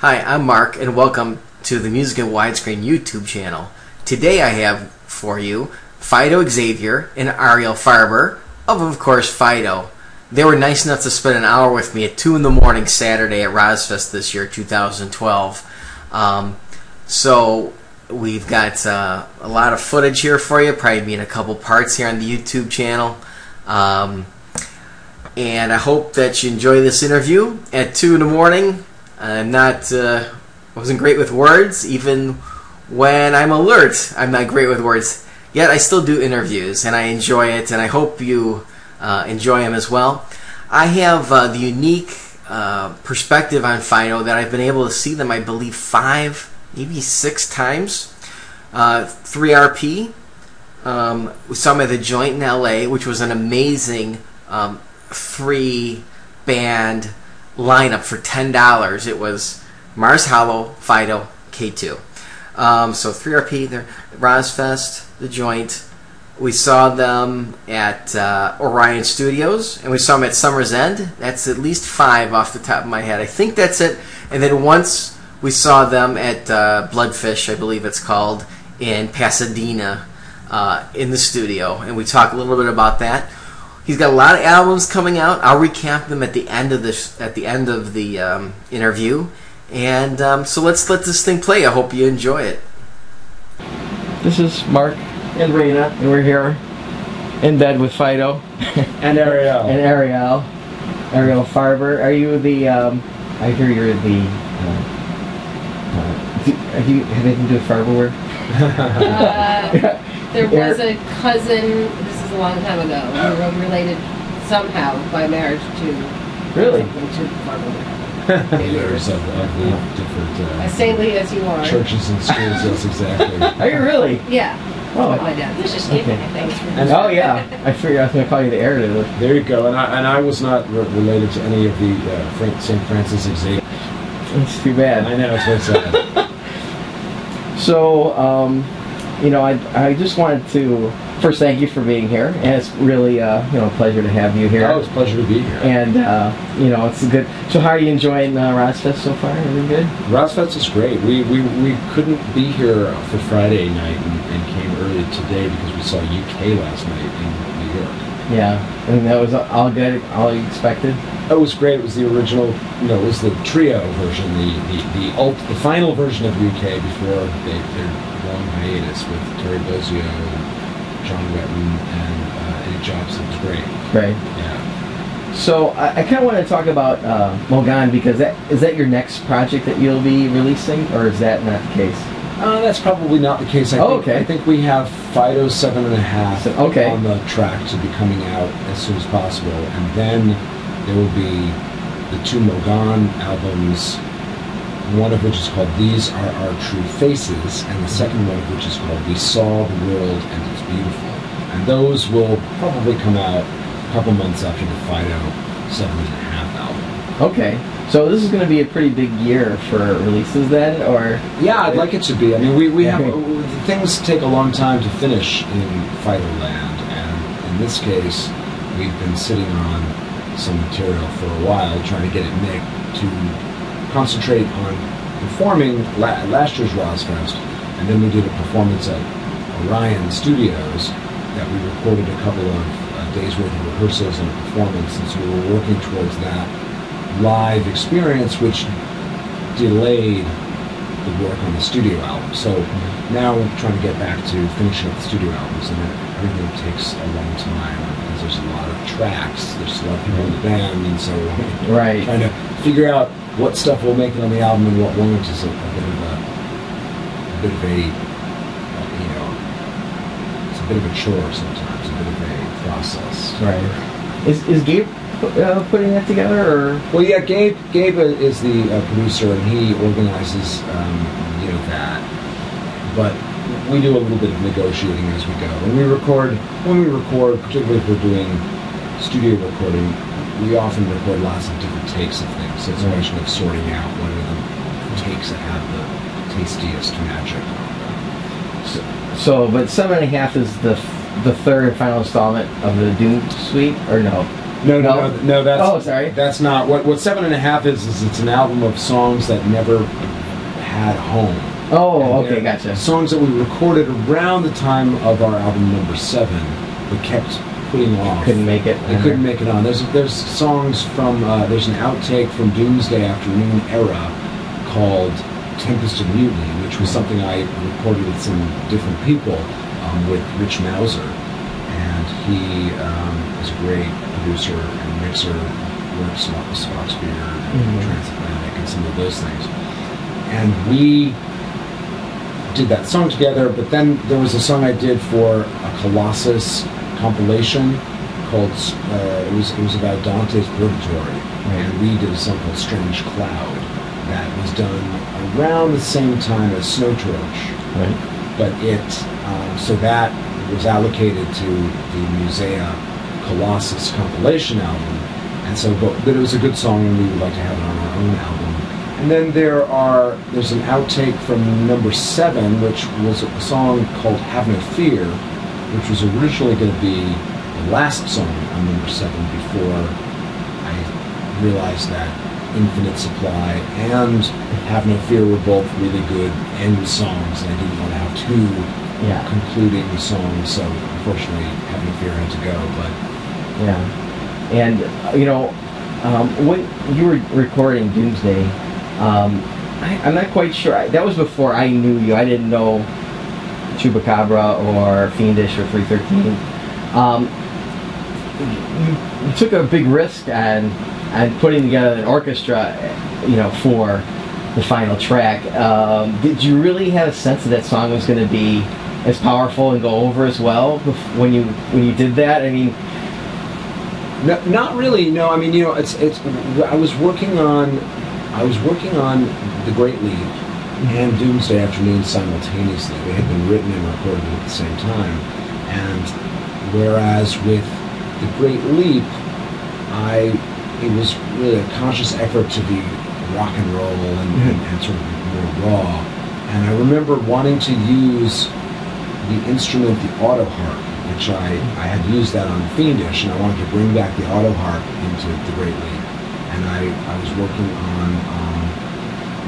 Hi, I'm Mark, and welcome to the Music in Widescreen YouTube channel. Today I have for you Phideaux Xavier and Ariel Farber of course, Phideaux. They were nice enough to spend an hour with me at 2 in the morning Saturday at RoSfest this year, 2012. So we've got a lot of footage here for you, probably be in a couple parts here on the YouTube channel. And I hope that you enjoy this interview at 2 in the morning. I'm not, wasn't great with words. Even when I'm alert, I'm not great with words. Yet I still do interviews, and I enjoy it, and I hope you enjoy them as well. I have the unique perspective on Phideaux that I've been able to see them, I believe, 5, maybe 6 times. 3RP. We saw them at the Joint in LA, which was an amazing 3-band lineup for $10. It was Mars Hollow, Phideaux, K2. So 3RP, there, RoSfest, the Joint. We saw them at Orion Studios, and we saw them at Summer's End. That's at least 5 off the top of my head. I think that's it. And then once we saw them at Bloodfish, I believe it's called, in Pasadena, in the studio, and we talked a little bit about that. He's got a lot of albums coming out. I'll recap them at the end of this, at the end of the interview. And so let's let this thing play. I hope you enjoy it. This is Mark and Rena, and we're here in bed with Phideaux and Ariel. And Ariel. Ariel Farber. Are you the? I hear you're the. Have you had anything to do with Faberware? There was a cousin. This is a long time ago. We were related somehow by marriage to. Really? To Faberware. Leaders of the different as saintly as you are. churches and schools, yes, exactly. Are you really? Yeah. Oh, my dad. This just gave me, I think. And oh yeah, I figured I was going to call you the heir to this. There you go. And I was not related to any of the St. Francis Xavier. It's too bad. I know, it's very sad. So, you know, I just wanted to first thank you for being here, and it's really you know, a pleasure to have you here. Oh, it's a pleasure to be here. And you know, it's good. So, how are you enjoying RoSfest so far? Everything good? RoSfest is great. We couldn't be here for Friday night and came early today because we saw UK last night in New York. Yeah, and that was all good, all you expected. It was great. It was the original, you know, it was the trio version, the final version of UK before their long hiatus with Terry Bozzio, John Wetton, and Eddie Jobson. It was great. Right. Yeah. So I kind of want to talk about moGON, because is that your next project that you'll be releasing, or is that not the case? That's probably not the case. I think we have Phideaux 7.5 on the track to be coming out as soon as possible, and then there will be the 2 moGON albums, one of which is called These Are Our True Faces, and the second one of which is called We Saw the World and It's Beautiful. And those will probably come out a couple months after the Phideaux 7.5 album. Okay. So this is going to be a pretty big year for releases then, or? Yeah, I'd like it to be. I mean, we have, things take a long time to finish in Phideaux land, and in this case, we've been sitting on some material for a while, trying to get it mixed to concentrate on performing last year's RoSfest, and then we did a performance at Orion Studios that we recorded a couple of days worth of rehearsals and a performance, and so we were working towards that live experience, which delayed the work on the studio album. So now we're trying to get back to finishing up the studio albums, and everything takes a long time because there's a lot of tracks, there's a lot of people in the band, and so we're trying to figure out what stuff will make it on the album and what won't is a bit of a you know, it's a bit of a chore sometimes, a bit of a process. Right. Is Gabe putting that together, or? Well, yeah, Gabe is the producer, and he organizes, you know, that. But we do a little bit of negotiating as we go. When we record, particularly if we're doing studio recording, we often record lots of different takes of things. So it's a question of sorting out what are the takes that have the tastiest magic on them. So, but 7.5 is the third and final installment of the Doom suite, or no? No. That's sorry. That's not what 7.5 is. It's an album of songs that never had home. Oh, okay, gotcha. Songs that we recorded around the time of our album number 7, but kept putting off. Couldn't make it. They couldn't make it on. There's songs from there's an outtake from Doomsday Afternoon Era called Tempest and Mutiny, which was something I recorded with some different people, with Rich Mauser, and he is a great producer and mixer, works with Spotsbeard and Transatlantic and some of those things. And we did that song together, but then there was a song I did for a Colossus compilation called it was about Dante's Purgatory, and we did a song called Strange Cloud that was done around the same time as Snow Torch, but it so that was allocated to the Musea Colossus compilation album, and so but it was a good song and we would like to have it on our own album. And then there's an outtake from number 7, which was a song called Have No Fear, which was originally going to be the last song on number 7 before I realized that Infinite Supply and Have No Fear were both really good end songs, and I didn't want to have 2 concluding songs, so unfortunately Have No Fear had to go. But and when you were recording Doomsday, I'm not quite sure. That was before I knew you. I didn't know Chupacabra or Fiendish or 313. You took a big risk on putting together an orchestra, for the final track. Did you really have a sense that song was going to be as powerful and go over as well when you did that? I mean, no, not really. No, I mean, it's. I was working on The Great Leap and Doomsday Afternoon simultaneously. They had been written and recorded at the same time. And whereas with The Great Leap, it was really a conscious effort to be rock and roll and sort of more raw. And I remember wanting to use the instrument, the auto harp, which I had used that on Fiendish, and I wanted to bring back the auto harp into The Great Leap. And I was working on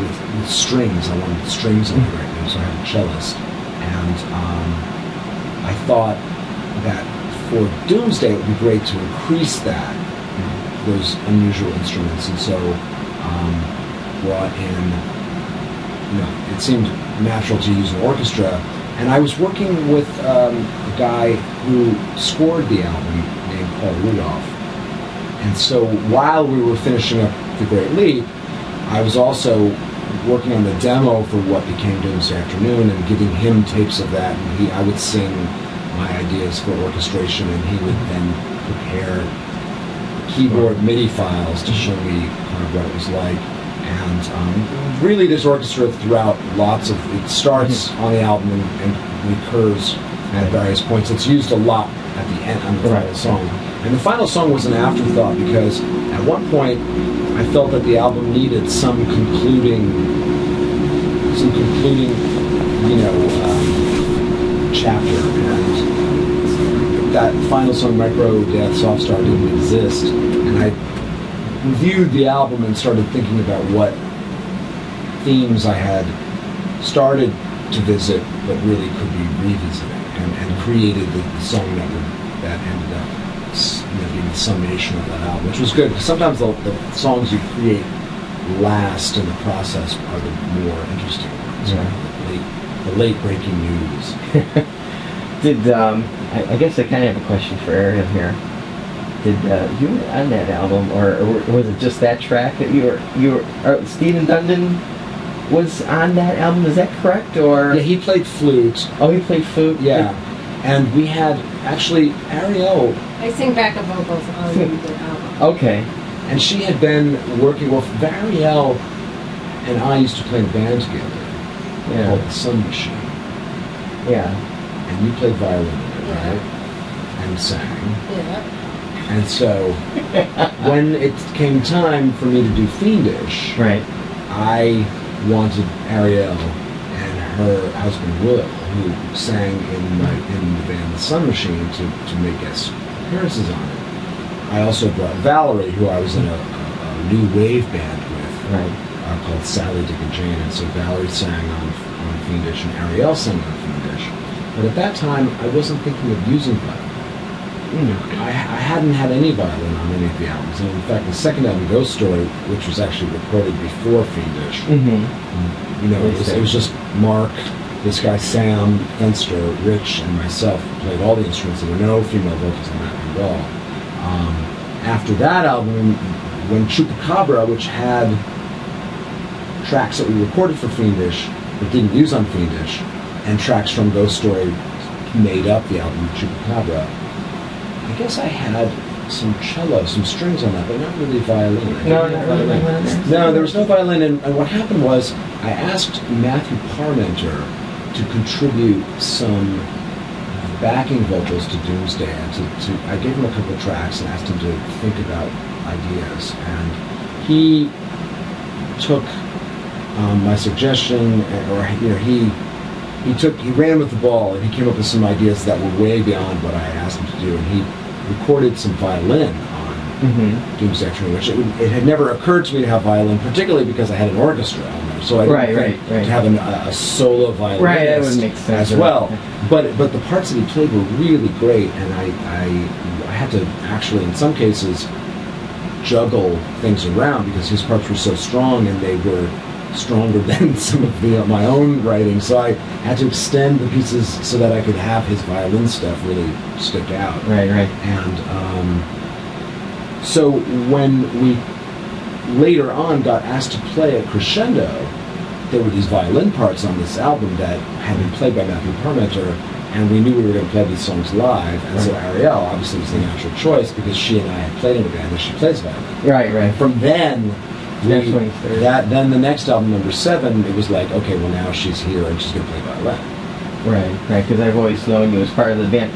with strings. I wanted strings on The Great Leap, so I had a cellist. And I thought that for Doomsday it would be great to increase those unusual instruments, and so brought in, it seemed natural to use an orchestra. And I was working with a guy who scored the album named Paul Rudolph. And so while we were finishing up The Great Leap, I was also working on the demo for what became Doomsday Afternoon and giving him tapes of that. And I would sing my ideas for orchestration, and he would then prepare keyboard MIDI files to show me kind of what it was like. And really, there's orchestra throughout it starts on the album and recurs at various points. It's used a lot at the end on the final song. And the final song was an afterthought because at one point I felt that the album needed some concluding chapter, and that final song, Micro Death Soft Star, didn't exist. And I reviewed the album and started thinking about what themes I had started to visit but really could be revisited, and created the song that ended up being the summation of that album, which was good, because sometimes the songs you create last in the process are the more interesting ones. The late breaking news. I guess I kind of have a question for Ariel here. Did you were on that album, or was it just that track that you were Stephen Dundon was on that album? Is that correct? Or yeah, he played flute. Oh, he played flute. Yeah, and we had actually Ariel. I sing backup vocals on the album. Okay. And she had been working with Ariel, and I used to play in a band together called The Sun Machine. Yeah. And you played violin in it, right? And sang. Yeah. And so, when it came time for me to do Fiendish, I wanted Ariel and her husband Will, who sang in the band The Sun Machine, to make guest appearances on it. I also brought Valerie, who I was in a new wave band with, called Sally, Dick and Jane, and so Valerie sang on Fiendish and Ariel sang on Fiendish. But at that time, I wasn't thinking of using violin. I hadn't had any violin on any of the albums. And in fact, the second album, Ghost Story, which was actually recorded before Fiendish, it was just Mark, this guy Sam Fenster, Rich, and myself played all the instruments. There were no female vocals on that at all. After that album, when Chupacabra, which had tracks that we recorded for Fiendish but didn't use on Fiendish, and tracks from Ghost Story made up the album Chupacabra, I guess I had some cello, some strings on that, but not really violin. No, there was no violin, and what happened was I asked Matthew Parmenter to contribute some backing vocals to Doomsday, and I gave him a couple of tracks and asked him to think about ideas, and he took my suggestion, he ran with the ball, and he came up with some ideas that were way beyond what I asked him to do, and he recorded some violin on Doomsday, which it had never occurred to me to have violin, particularly because I had an orchestra on there, so I didn't think to have a solo violinist that would make sense as well. But the parts that he played were really great, and I had to actually, in some cases, juggle things around because his parts were so strong, and they were stronger than some of my own writing, so I had to extend the pieces so that I could have his violin stuff really stick out. And so when we later on got asked to play at Crescendo, there were these violin parts on this album that had been played by Matthew Parmenter, and we knew we were going to play these songs live, and so Ariel obviously was the natural choice because she and I had played in a band and she plays violin. And from then, then the next album, number 7, it was like, okay, well now she's here and she's going to play violin. Because I've always known you as part of the band.